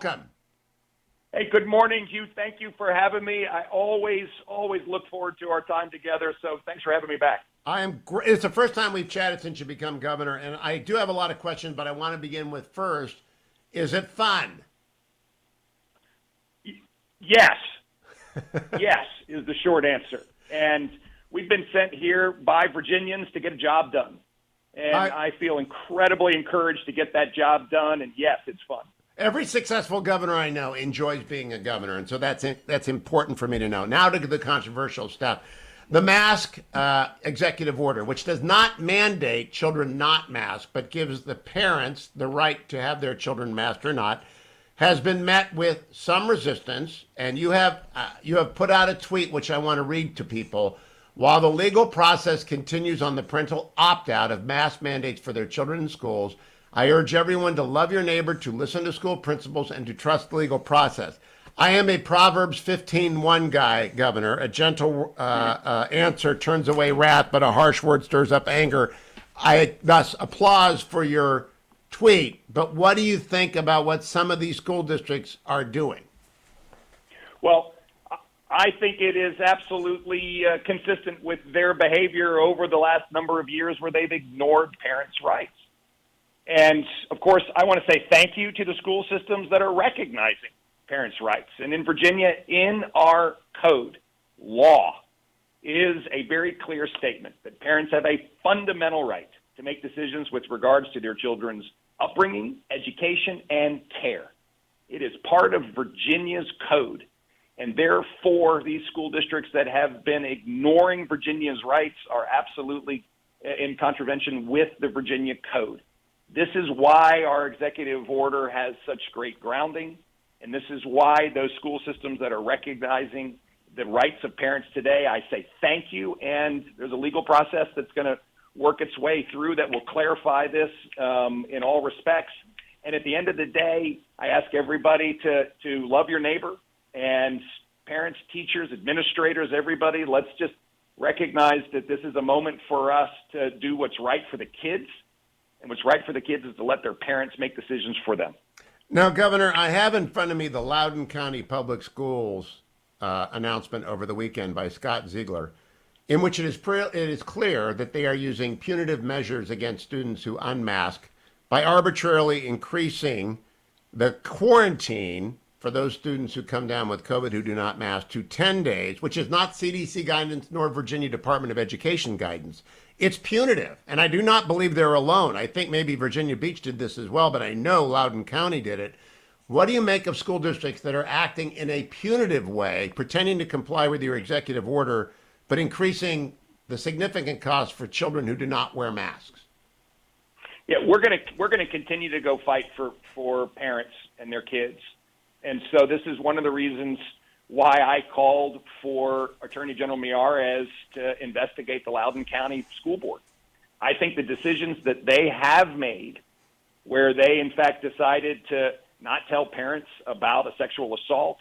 Welcome. Hey, good morning, Hugh. Thank you for having me. I always look forward to our time together, so thanks for having me back. I am great. It's the first time we've chatted since you become governor, and I do have a lot of questions, but I want to begin with first, is it fun? Yes, yes is the short answer. And we've been sent here by Virginians to get a job done. And I feel incredibly encouraged to get that job done, and yes, it's fun. Every successful governor I know enjoys being a governor, and so that's important for me to know. Now to the controversial stuff. The mask executive order, which does not mandate children not mask, but gives the parents the right to have their children masked or not, has been met with some resistance. And you have put out a tweet which I want to read to people. While the legal process continues on the parental opt-out of mask mandates for their children in schools, I urge everyone to love your neighbor, to listen to school principals, and to trust the legal process. I am a Proverbs 15:1 guy, Governor. A gentle answer turns away wrath, but a harsh word stirs up anger. I thus applause for your tweet, but what do you think about what some of these school districts are doing? Well, I think it is absolutely consistent with their behavior over the last number of years where they've ignored parents' rights. And, of course, I want to say thank you to the school systems that are recognizing parents' rights. And in Virginia, in our code, law is a very clear statement that parents have a fundamental right to make decisions with regards to their children's upbringing, education, and care. It is part of Virginia's code. And therefore, these school districts that have been ignoring Virginia's rights are absolutely in contravention with the Virginia code. This is why our executive order has such great grounding, and this is why those school systems that are recognizing the rights of parents today, I say thank you, and there's a legal process that's going to work its way through that will clarify this in all respects. And at the end of the day, I ask everybody to love your neighbor, and parents, teachers, administrators, everybody, let's just recognize that this is a moment for us to do what's right for the kids. And what's right for the kids is to let their parents make decisions for them. Now, Governor, I have in front of me the Loudon County Public Schools announcement over the weekend by Scott Ziegler, in which it is clear that they are using punitive measures against students who unmask by arbitrarily increasing the quarantine for those students who come down with COVID who do not mask to 10 days, which is not CDC guidance nor Virginia Department of Education guidance. It's punitive, and I do not believe they're alone. I think maybe Virginia Beach did this as well, but I know Loudoun County did it. What do you make of school districts that are acting in a punitive way, pretending to comply with your executive order, but increasing the significant cost for children who do not wear masks? Yeah, we're gonna continue to go fight for parents and their kids. And so this is one of the reasons why I called for Attorney General Miyares to investigate the Loudoun County School Board. I think the decisions that they have made, where they in fact decided to not tell parents about a sexual assault,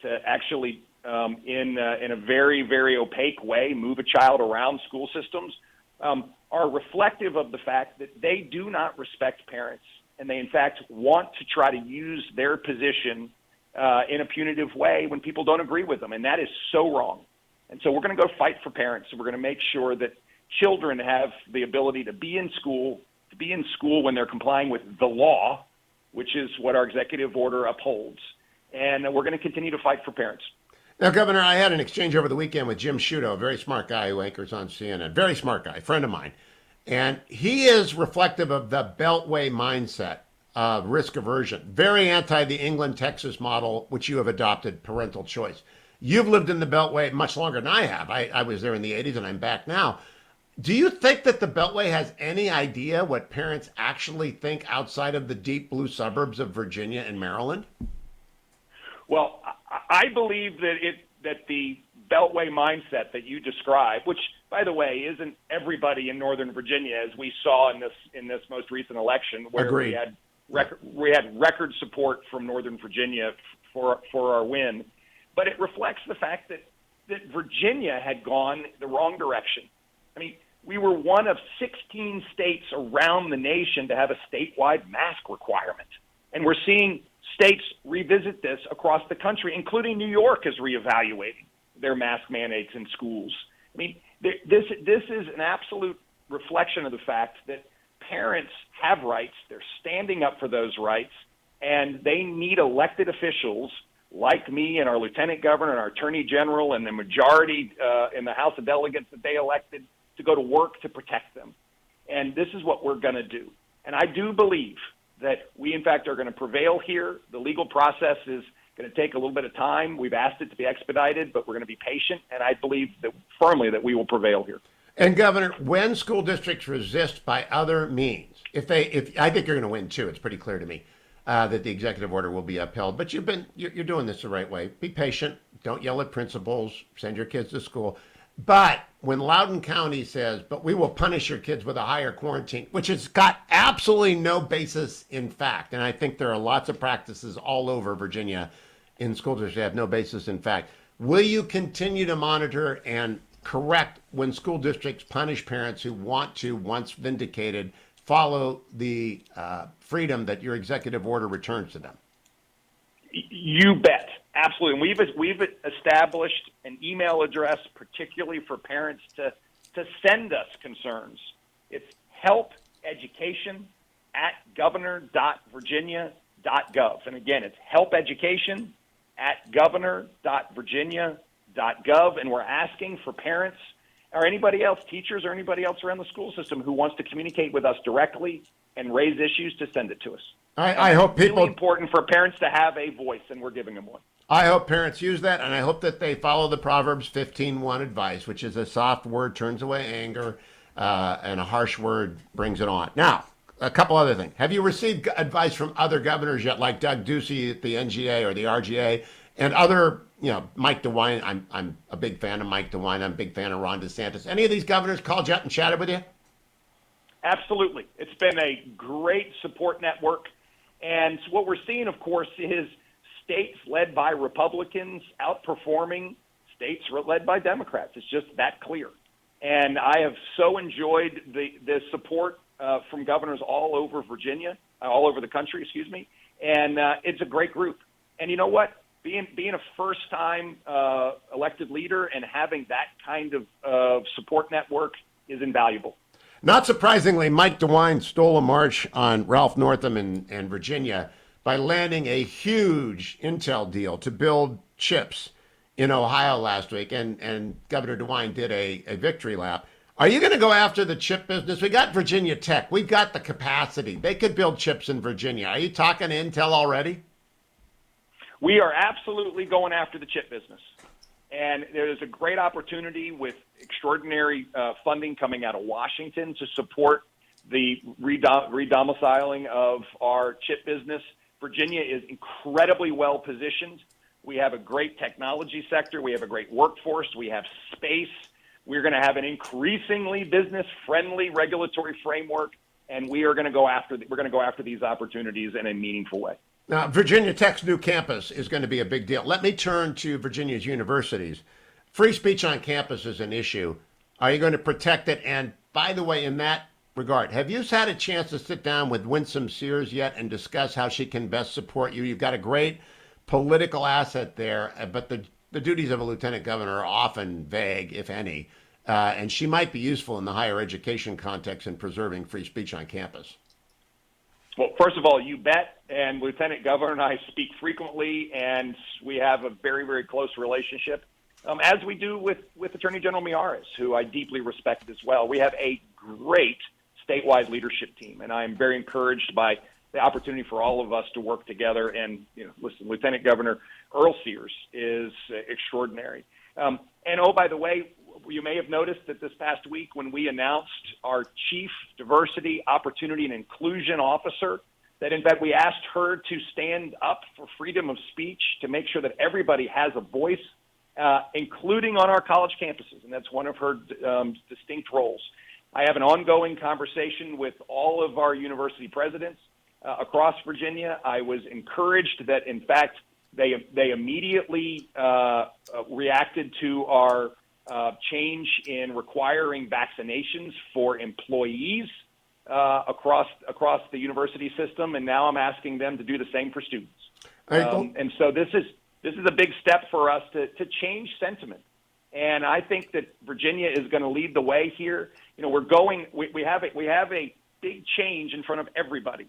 to actually in a very, very opaque way move a child around school systems, are reflective of the fact that they do not respect parents, and they in fact want to try to use their position in a punitive way when people don't agree with them, and that is so wrong. And so we're going to go fight for parents, and we're going to make sure that children have the ability to be in school when they're complying with the law, which is what our executive order upholds. And we're going to continue to fight for parents. Now, Governor, I had an exchange over the weekend with Jim Sciutto, a very smart guy who anchors on CNN, very smart guy, friend of mine. And he is reflective of the Beltway mindset. Risk aversion, very anti the England, Texas model, which you have adopted, parental choice. You've lived in the Beltway much longer than I have. I was there in the 80s and I'm back now. Do you think that the Beltway has any idea what parents actually think outside of the deep blue suburbs of Virginia and Maryland? Well, I believe that the Beltway mindset that you describe, which, by the way, isn't everybody in Northern Virginia, as we saw in this most recent election, where Agreed. we had record support from Northern Virginia for our win, but it reflects the fact that Virginia had gone the wrong direction. I mean, we were one of 16 states around the nation to have a statewide mask requirement, and we're seeing states revisit this across the country, including New York is reevaluating their mask mandates in schools. I mean, this is an absolute reflection of the fact that parents have rights. They're standing up for those rights, and they need elected officials like me and our lieutenant governor and our attorney general and the majority in the House of Delegates that they elected to go to work to protect them. And this is what we're going to do. And I do believe that we, in fact, are going to prevail here. The legal process is going to take a little bit of time. We've asked it to be expedited, but we're going to be patient. And I believe that firmly that we will prevail here. And Governor, when school districts resist by other means, if I think you're going to win too, it's pretty clear to me that the executive order will be upheld. But you're doing this the right way. Be patient. Don't yell at principals. Send your kids to school. But when Loudoun County says, but we will punish your kids with a higher quarantine, which has got absolutely no basis in fact, and I think there are lots of practices all over Virginia in school districts that have no basis in fact, will you continue to monitor and correct when school districts punish parents who want to, once vindicated, follow the freedom that your executive order returns to them? You bet. Absolutely. And we've established an email address, particularly for parents to send us concerns. It's helpeducation@governor.virginia.gov. And again, it's helpeducation@governor.virginia.gov. And we're asking for parents or anybody else, teachers or anybody else around the school system who wants to communicate with us directly and raise issues to send it to us. I hope people. It's really important for parents to have a voice, and we're giving them one. I hope parents use that, and I hope that they follow the Proverbs 15:1 advice, which is a soft word turns away anger, and a harsh word brings it on. Now, a couple other things. Have you received advice from other governors yet, like Doug Ducey at the NGA or the RGA, and other, Mike DeWine? I'm a big fan of Mike DeWine. I'm a big fan of Ron DeSantis. Any of these governors called you up and chatted with you? Absolutely. It's been a great support network. And what we're seeing, of course, is states led by Republicans outperforming states led by Democrats. It's just that clear. And I have so enjoyed the support from governors all over Virginia, all over the country, excuse me. And it's a great group. And you know what? Being a first-time elected leader and having that kind of support network is invaluable. Not surprisingly, Mike DeWine stole a march on Ralph Northam and Virginia by landing a huge intel deal to build chips in Ohio last week, and Governor DeWine did a victory lap. Are you going to go after the chip business? We got Virginia Tech. We've got the capacity. They could build chips in Virginia. Are you talking to Intel already? We are absolutely going after the chip business. And there's a great opportunity with extraordinary funding coming out of Washington to support the redomiciling of our chip business. Virginia is incredibly well positioned. We have a great technology sector. We have a great workforce. We have space. We're going to have an increasingly business-friendly regulatory framework, and we are going to go after these opportunities in a meaningful way. Now, Virginia Tech's new campus is going to be a big deal. Let me turn to Virginia's universities. Free speech on campus is an issue. Are you going to protect it? And by the way, in that regard, have you had a chance to sit down with Winsome Sears yet and discuss how she can best support you? You've got a great political asset there, but the duties of a lieutenant governor are often vague, if any, and she might be useful in the higher education context in preserving free speech on campus. Well, first of all, you bet. And Lieutenant Governor and I speak frequently, and we have a very, very close relationship, as we do with Attorney General Miyares, who I deeply respect as well. We have a great statewide leadership team, and I am very encouraged by the opportunity for all of us to work together. And, listen, Lieutenant Governor Earl Sears is extraordinary. And, oh, by the way, you may have noticed that this past week when we announced our Chief Diversity, Opportunity, and Inclusion Officer, that in fact we asked her to stand up for freedom of speech to make sure that everybody has a voice, including on our college campuses, and that's one of her distinct roles. I have an ongoing conversation with all of our university presidents across Virginia. I was encouraged that, in fact, they immediately reacted to our change in requiring vaccinations for employees across the university system, and now I'm asking them to do the same for students. And so this is a big step for us to change sentiment. And I think that Virginia is going to lead the way here. You know, we have a big change in front of everybody,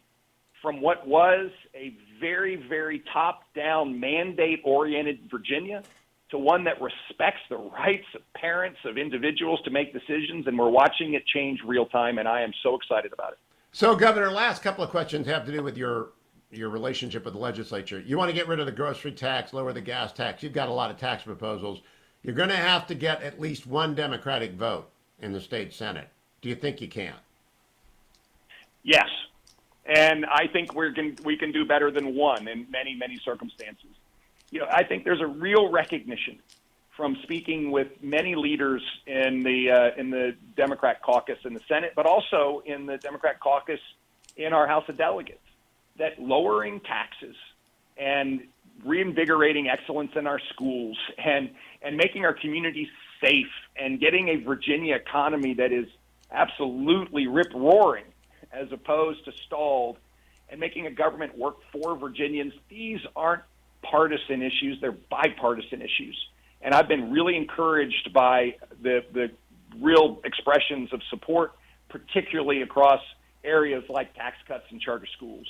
from what was a very, very top-down, mandate-oriented Virginia to one that respects the rights of parents, of individuals to make decisions, and we're watching it change real time, and I am so excited about it. So, Governor, last couple of questions have to do with your relationship with the legislature. You want to get rid of the grocery tax, lower the gas tax. You've got a lot of tax proposals. You're going to have to get at least one Democratic vote in the state Senate. Do you think you can? Yes. And I think we can do better than one in many, many circumstances. You know, I think there's a real recognition from speaking with many leaders in the Democrat caucus in the Senate, but also in the Democrat caucus in our House of Delegates, that lowering taxes and reinvigorating excellence in our schools and making our communities safe and getting a Virginia economy that is absolutely rip-roaring as opposed to stalled, and making a government work for Virginians. These aren't partisan issues, they're bipartisan issues. And I've been really encouraged by the real expressions of support, particularly across areas like tax cuts and charter schools.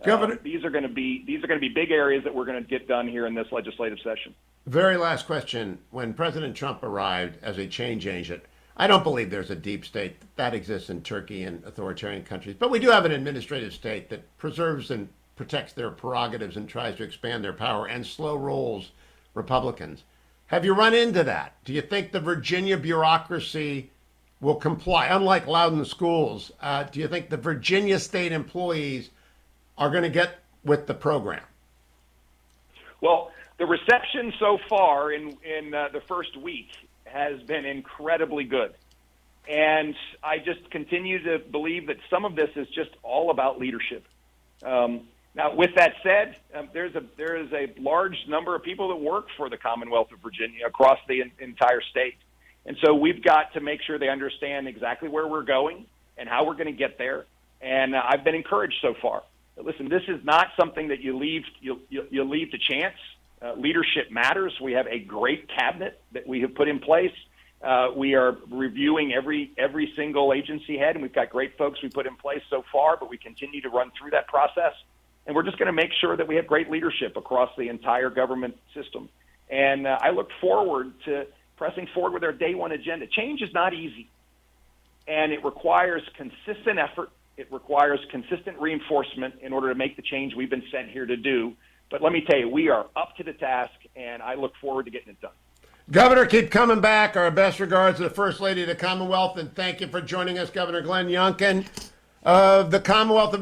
Governor, these are going to be big areas that we're going to get done here in this legislative session. Very last question. When President Trump arrived as a change agent, I don't believe there's a deep state that exists in Turkey and authoritarian countries, but we do have an administrative state that preserves and protects their prerogatives and tries to expand their power and slow rolls Republicans. Have you run into that? Do you think the Virginia bureaucracy will comply? Unlike Loudon schools, do you think the Virginia state employees are going to get with the program? Well, the reception so far in the first week has been incredibly good. And I just continue to believe that some of this is just all about leadership. Now, with that said, there is a large number of people that work for the Commonwealth of Virginia across the entire state. And so we've got to make sure they understand exactly where we're going and how we're going to get there. And I've been encouraged so far. But listen, this is not something that you leave to chance. Leadership matters. We have a great cabinet that we have put in place. We are reviewing every single agency head, and we've got great folks we put in place so far, but we continue to run through that process. And we're just going to make sure that we have great leadership across the entire government system. And I look forward to pressing forward with our day one agenda. Change is not easy, and it requires consistent effort. It requires consistent reinforcement in order to make the change we've been sent here to do. But let me tell you, we are up to the task, and I look forward to getting it done. Governor, keep coming back. Our best regards to the First Lady of the Commonwealth, and thank you for joining us, Governor Glenn Youngkin of the Commonwealth of